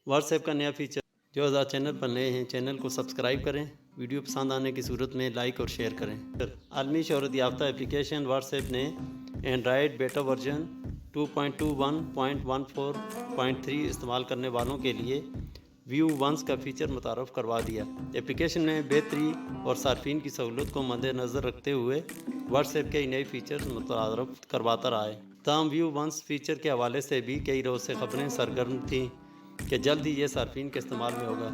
What's app کا نیا feature جو آزاد چینل پر نئے ہیں چینل کو سبسکرائب کریں، ویڈیو پسند آنے کی صورت میں لائک اور شیئر کریں۔ عالمی شہرت یافتہ ایپلیکیشن واٹس ایپ نے اینڈرائیڈ بیٹا ورژن 2.21.14.3 استعمال کرنے والوں کے لیے ویو ونس کا فیچر متعارف کروا دیا۔ ایپلیکیشن میں بہتری اور صارفین کی سہولت کو مد نظر رکھتے ہوئے واٹس ایپ کئی نئے فیچرز متعارف کرواتا رہا ہے۔ تاہم ویو ونس فیچر کے حوالے سے بھی کئی روز سے خبریں سرگرم تھیں کہ جلد ہی یہ صارفین کے استعمال میں ہوگا۔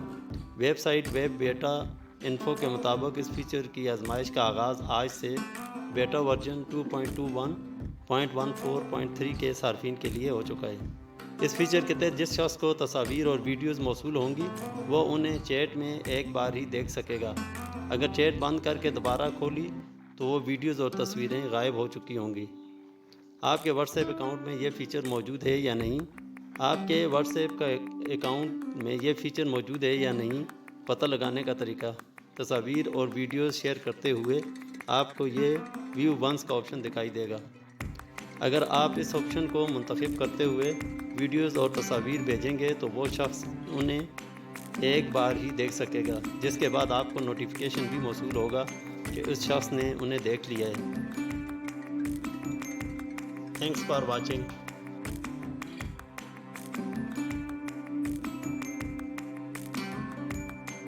ویب سائٹ ویب بیٹا انفو کے مطابق اس فیچر کی آزمائش کا آغاز آج سے بیٹا ورژن 2.21.14.3 کے صارفین کے لیے ہو چکا ہے۔ اس فیچر کے تحت جس شخص کو تصاویر اور ویڈیوز موصول ہوں گی وہ انہیں چیٹ میں ایک بار ہی دیکھ سکے گا۔ اگر چیٹ بند کر کے دوبارہ کھولی تو وہ ویڈیوز اور تصویریں غائب ہو چکی ہوں گی۔ آپ کے واٹس ایپ اکاؤنٹ میں یہ فیچر موجود ہے یا نہیں؟ آپ کے واٹس ایپ کا اکاؤنٹ میں یہ فیچر موجود ہے یا نہیں پتہ لگانے کا طریقہ، تصاویر اور ویڈیوز شیئر کرتے ہوئے آپ کو یہ ویو ونس کا آپشن دکھائی دے گا۔ اگر آپ اس آپشن کو منتخب کرتے ہوئے ویڈیوز اور تصاویر بھیجیں گے تو وہ شخص انہیں ایک بار ہی دیکھ سکے گا، جس کے بعد آپ کو نوٹیفیکیشن بھی موصول ہوگا کہ اس شخص نے انہیں دیکھ لیا ہے۔ Thanks for watching.